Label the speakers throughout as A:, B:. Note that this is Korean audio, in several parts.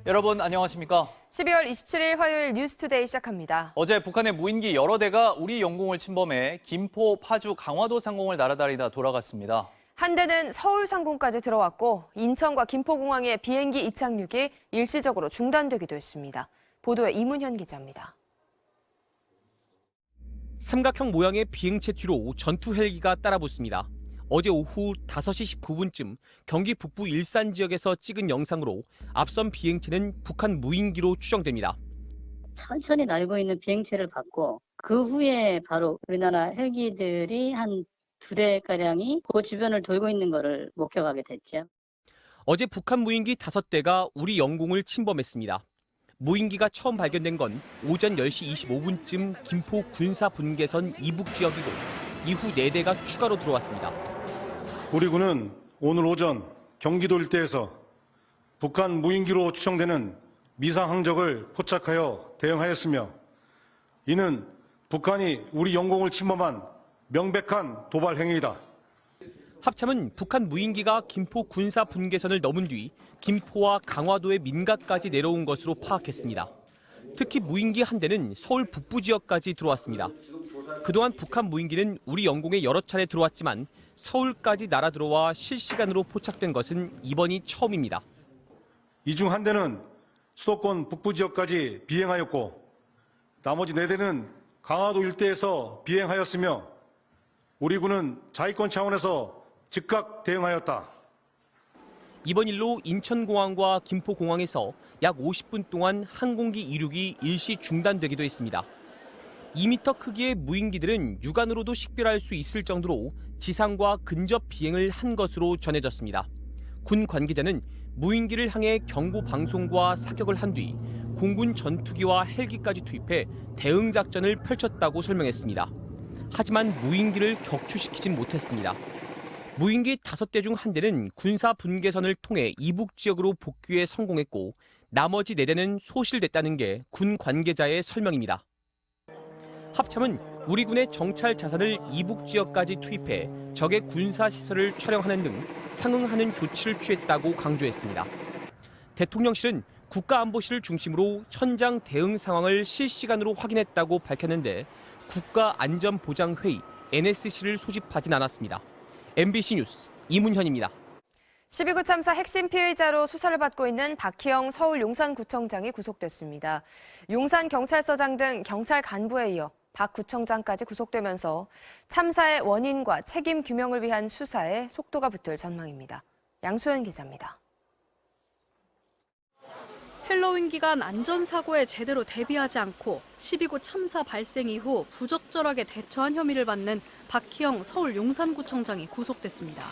A: 여러분 안녕하십니까?
B: 12월 27일 화요일 뉴스투데이 시작합니다.
A: 어제 북한의 무인기 여러 대가 우리 영공을 침범해 김포, 파주, 강화도 상공을 날아다니다 돌아갔습니다.
B: 한 대는 서울 상공까지 들어왔고 인천과 김포공항의 비행기 이착륙이 일시적으로 중단되기도 했습니다. 보도에 이문현 기자입니다.
C: 삼각형 모양의 비행체 뒤로 전투 헬기가 따라붙습니다. 어제 오후 5시 19분쯤 경기 북부 일산 지역에서 찍은 영상으로 앞선 비행체는 북한 무인기로 추정됩니다.
D: 천천히 날고 있는 비행체를 봤고 그 후에 바로 우리나라 헬기들이 한 2대가량이 그 주변을 돌고 있는 것을 목격하게 됐죠.
C: 어제 북한 무인기 5대가 우리 영공을 침범했습니다. 무인기가 처음 발견된 건 오전 10시 25분쯤 김포 군사분계선 이북 지역이고 이후 4대가 추가로 들어왔습니다.
E: 우리 군은 오늘 오전 경기도 일대에서 북한 무인기로 추정되는 미상 항적을 포착하여 대응하였으며 이는 북한이 우리 영공을 침범한 명백한 도발 행위이다.
C: 합참은 북한 무인기가 김포 군사 분계선을 넘은 뒤 김포와 강화도의 민가까지 내려온 것으로 파악했습니다. 특히 무인기 한 대는 서울 북부 지역까지 들어왔습니다. 그동안 북한 무인기는 우리 영공에 여러 차례 들어왔지만 서울까지 날아 들어와 실시간으로 포착된 것은 이번이 처음입니다.
E: 이 중 한 대는 수도권 북부 지역까지 비행하였고 나머지 4대는 강화도 일대에서 비행하였으며 우리 군은 자위권 차원에서 즉각 대응하였다.
C: 이번 일로 인천공항과 김포공항에서 약 50분 동안 항공기 이륙이 일시 중단되기도 했습니다. 2m 크기의 무인기들은 육안으로도 식별할 수 있을 정도로 지상과 근접 비행을 한 것으로 전해졌습니다. 군 관계자는 무인기를 향해 경고 방송과 사격을 한 뒤 공군 전투기와 헬기까지 투입해 대응 작전을 펼쳤다고 설명했습니다. 하지만 무인기를 격추시키진 못했습니다. 무인기 5대 중 한 대는 군사 분계선을 통해 이북 지역으로 복귀에 성공했고 나머지 4대는 소실됐다는 게 군 관계자의 설명입니다. 합참은 우리 군의 정찰 자산을 이북 지역까지 투입해 적의 군사 시설을 촬영하는 등 상응하는 조치를 취했다고 강조했습니다. 대통령실은 국가안보실을 중심으로 현장 대응 상황을 실시간으로 확인했다고 밝혔는데 국가안전보장회의 NSC를 소집하진 않았습니다. MBC 뉴스 이문현입니다.
B: 12구 참사 핵심 피의자로 수사를 받고 있는 박희영 서울 용산구청장이 구속됐습니다. 용산경찰서장 등 경찰 간부에 이어 박 구청장까지 구속되면서 참사의 원인과 책임 규명을 위한 수사에 속도가 붙을 전망입니다. 양소연 기자입니다.
F: 헬로윈 기간 안전사고에 제대로 대비하지 않고 12구 참사 발생 이후 부적절하게 대처한 혐의를 받는 박희영 서울 용산구청장이 구속됐습니다.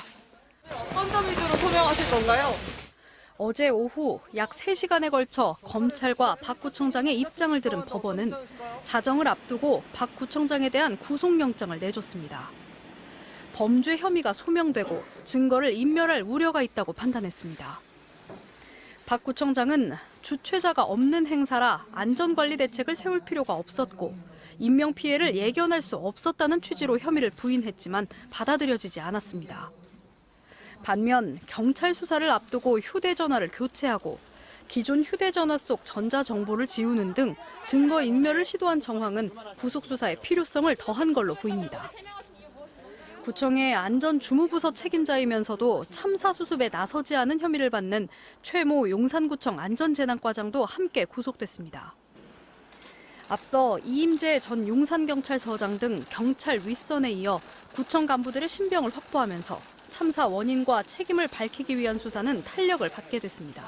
B: 어떤 점 위주로 소명하실 건가요?
F: 어제 오후 약 3시간에 걸쳐 검찰과 박 구청장의 입장을 들은 법원은 자정을 앞두고 박 구청장에 대한 구속영장을 내줬습니다. 범죄 혐의가 소명되고 증거를 인멸할 우려가 있다고 판단했습니다. 박 구청장은 주최자가 없는 행사라 안전관리 대책을 세울 필요가 없었고 인명피해를 예견할 수 없었다는 취지로 혐의를 부인했지만 받아들여지지 않았습니다. 반면 경찰 수사를 앞두고 휴대전화를 교체하고 기존 휴대전화 속 전자정보를 지우는 등 증거 인멸을 시도한 정황은 구속수사의 필요성을 더한 걸로 보입니다. 구청의 안전주무부서 책임자이면서도 참사 수습에 나서지 않은 혐의를 받는 최모 용산구청 안전재난과장도 함께 구속됐습니다. 앞서 이임재 전 용산경찰서장 등 경찰 윗선에 이어 구청 간부들의 신병을 확보하면서 참사 원인과 책임을 밝히기 위한 수사는 탄력을 받게 됐습니다.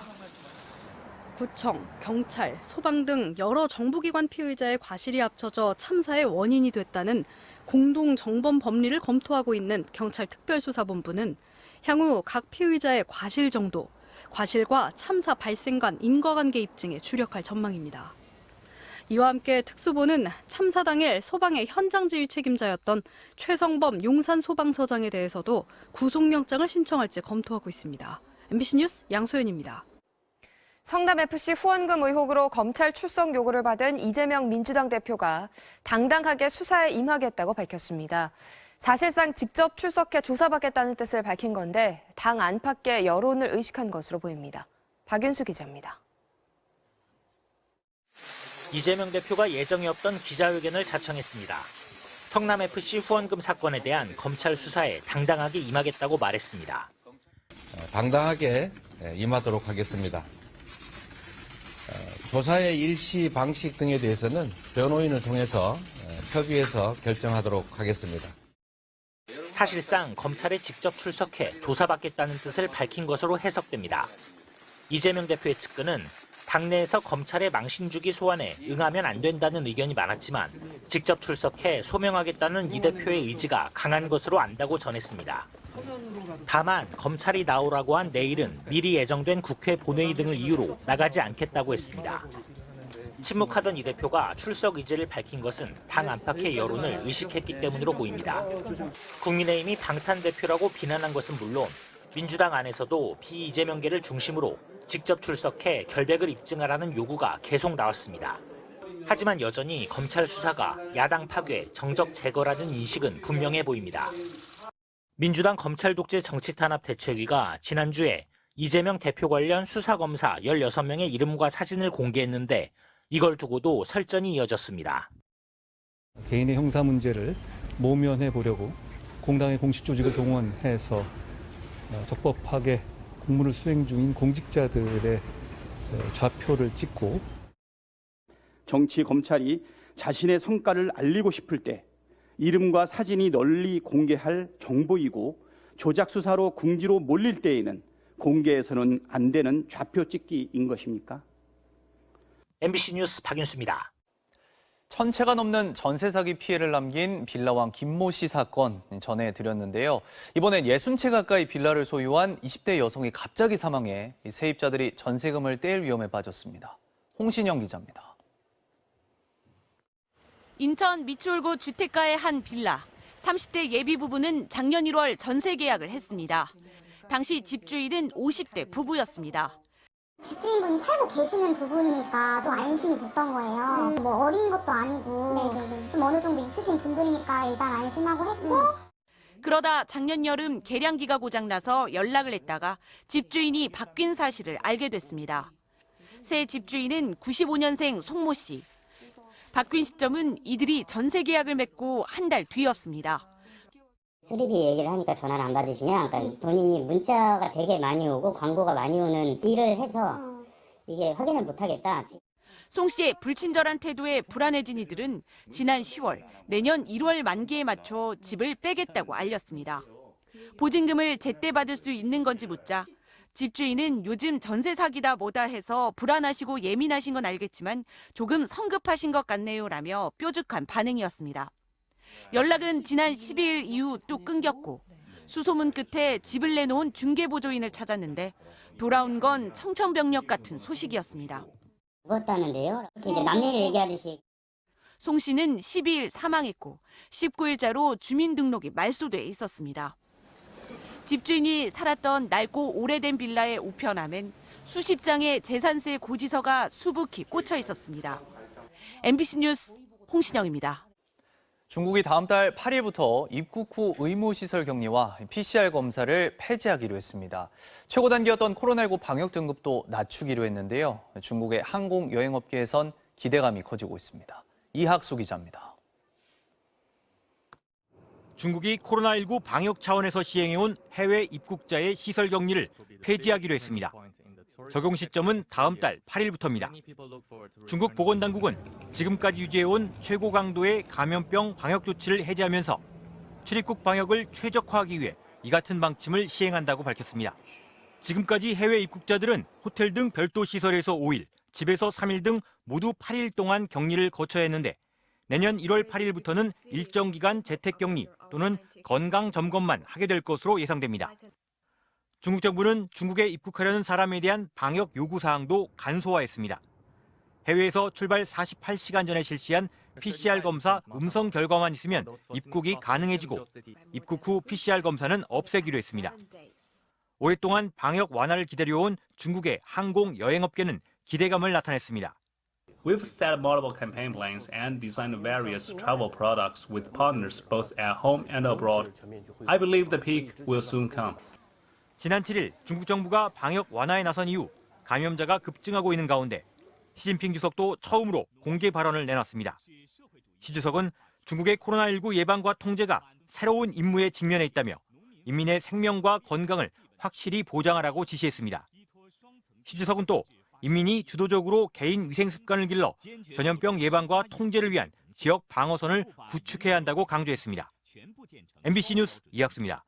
F: 구청, 경찰, 소방 등 여러 정부기관 피의자의 과실이 합쳐져 참사의 원인이 됐다는 공동정범 법리를 검토하고 있는 경찰특별수사본부는 향후 각 피의자의 과실 정도, 과실과 참사 발생 간 인과관계 입증에 주력할 전망입니다. 이와 함께 특수부는 참사 당일 소방의 현장 지휘 책임자였던 최성범 용산소방서장에 대해서도 구속영장을 신청할지 검토하고 있습니다. MBC 뉴스 양소연입니다.
B: 성남FC 후원금 의혹으로 검찰 출석 요구를 받은 이재명 민주당 대표가 당당하게 수사에 임하겠다고 밝혔습니다. 사실상 직접 출석해 조사받겠다는 뜻을 밝힌 건데 당 안팎의 여론을 의식한 것으로 보입니다. 박윤수 기자입니다.
G: 이재명 대표가 예정이 없던 기자회견을 자청했습니다. 성남FC 후원금 사건에 대한 검찰 수사에 당당하게 임하겠다고 말했습니다.
H: 당당하게 임하도록 하겠습니다. 조사의 일시 방식 등에 대해서는 변호인을 통해서 협의해서 결정하도록 하겠습니다.
G: 사실상 검찰에 직접 출석해 조사받겠다는 뜻을 밝힌 것으로 해석됩니다. 이재명 대표의 측근은 당내에서 검찰의 망신주기 소환에 응하면 안 된다는 의견이 많았지만 직접 출석해 소명하겠다는 이 대표의 의지가 강한 것으로 안다고 전했습니다. 다만 검찰이 나오라고 한 내일은 미리 예정된 국회 본회의 등을 이유로 나가지 않겠다고 했습니다. 침묵하던 이 대표가 출석 의지를 밝힌 것은 당 안팎의 여론을 의식했기 때문으로 보입니다. 국민의힘이 방탄 대표라고 비난한 것은 물론 민주당 안에서도 비이재명계를 중심으로 직접 출석해 결백을 입증하라는 요구가 계속 나왔습니다. 하지만 여전히 검찰 수사가 야당 파괴, 정적 제거라는 인식은 분명해 보입니다. 민주당 검찰 독재 정치탄압 대책위가 지난주에 이재명 대표 관련 수사검사 16명의 이름과 사진을 공개했는데 이걸 두고도 설전이 이어졌습니다.
I: 개인의 형사 문제를 모면해 보려고 공당의 공식 조직을 동원해서 적법하게 공무를 수행 중인 공직자들의 좌표를 찍고
J: 정치 검찰이 자신의 성과를 알리고 싶을 때 이름과 사진이 널리 공개할 정보이고 조작 수사로 궁지로 몰릴 때에는 공개해서는 안 되는 좌표 찍기인 것입니까?
G: MBC 뉴스 박윤수입니다.
A: 1000채가 넘는 전세 사기 피해를 남긴 빌라왕 김모 씨 사건 전해드렸는데요. 이번엔 60채 가까이 빌라를 소유한 20대 여성이 갑자기 사망해 세입자들이 전세금을 떼일 위험에 빠졌습니다. 홍신영 기자입니다.
K: 인천 미추홀구 주택가의 한 빌라. 30대 예비 부부는 작년 1월 전세 계약을 했습니다. 당시 집주인은 50대 부부였습니다.
L: 집주인분이 살고 계시는 부분이니까 또 안심이 됐던 거예요. 뭐 어린 것도 아니고 좀 어느 정도 있으신 분들이니까 일단 안심하고 했고.
K: 그러다 작년 여름 계량기가 고장나서 연락을 했다가 집주인이 바뀐 사실을 알게 됐습니다. 새 집주인은 95년생 송모 씨. 바뀐 시점은 이들이 전세 계약을 맺고 한 달 뒤였습니다.
M: 수리비 얘기를 하니까 전화를 안 받으시냐? 그러니까 본인이 문자가 되게 많이 오고 광고가 많이 오는 일을 해서 이게 확인을 못 하겠다.
K: 송 씨의 불친절한 태도에 불안해진 이들은 지난 10월, 내년 1월 만기에 맞춰 집을 빼겠다고 알렸습니다. 보증금을 제때 받을 수 있는 건지 묻자 집주인은 요즘 전세 사기다 뭐다 해서 불안하시고 예민하신 건 알겠지만 조금 성급하신 것 같네요라며 뾰족한 반응이었습니다. 연락은 지난 12일 이후 뚝 끊겼고 수소문 끝에 집을 내놓은 중개보조인을 찾았는데 돌아온 건 청천벽력 같은 소식이었습니다.
M: 죽었다는데요? 이제 남 얘기 얘기하듯이.
K: 송 씨는 12일 사망했고 19일자로 주민등록이 말소돼 있었습니다. 집주인이 살았던 낡고 오래된 빌라의 우편함엔 수십 장의 재산세 고지서가 수북히 꽂혀 있었습니다. MBC 뉴스 홍신영입니다.
A: 중국이 다음 달 8일부터 입국 후 의무시설 격리와 PCR 검사를 폐지하기로 했습니다. 최고 단계였던 코로나19 방역 등급도 낮추기로 했는데요. 중국의 항공 여행업계에선 기대감이 커지고 있습니다. 이학수 기자입니다.
N: 중국이 코로나19 방역 차원에서 시행해온 해외 입국자의 시설 격리를 폐지하기로 했습니다. 적용 시점은 다음 달 8일부터입니다. 중국 보건당국은 지금까지 유지해온 최고 강도의 감염병 방역 조치를 해제하면서 출입국 방역을 최적화하기 위해 이 같은 방침을 시행한다고 밝혔습니다. 지금까지 해외 입국자들은 호텔 등 별도 시설에서 5일, 집에서 3일 등 모두 8일 동안 격리를 거쳐야 했는데 내년 1월 8일부터는 일정 기간 재택격리 또는 건강점검만 하게 될 것으로 예상됩니다. 중국 정부는 중국에 입국하려는 사람에 대한 방역 요구사항도 간소화했습니다. 해외에서 출발 48시간 전에 실시한 PCR 검사 음성 결과만 있으면 입국이 가능해지고 입국 후 PCR 검사는 없애기로 했습니다. 오랫동안 방역 완화를 기다려온 중국의 항공 여행업계는 기대감을 나타냈습니다.
O: We've set multiple campaign plans and designed various travel products with partners both at home and abroad. I believe the peak will soon come.
N: 지난 7일 중국 정부가 방역 완화에 나선 이후 감염자가 급증하고 있는 가운데 시진핑 주석도 처음으로 공개 발언을 내놨습니다. 시 주석은 중국의 코로나19 예방과 통제가 새로운 임무에 직면해 있다며 인민의 생명과 건강을 확실히 보장하라고 지시했습니다. 시 주석은 또 인민이 주도적으로 개인 위생 습관을 길러 전염병 예방과 통제를 위한 지역 방어선을 구축해야 한다고 강조했습니다. MBC 뉴스 이학수입니다.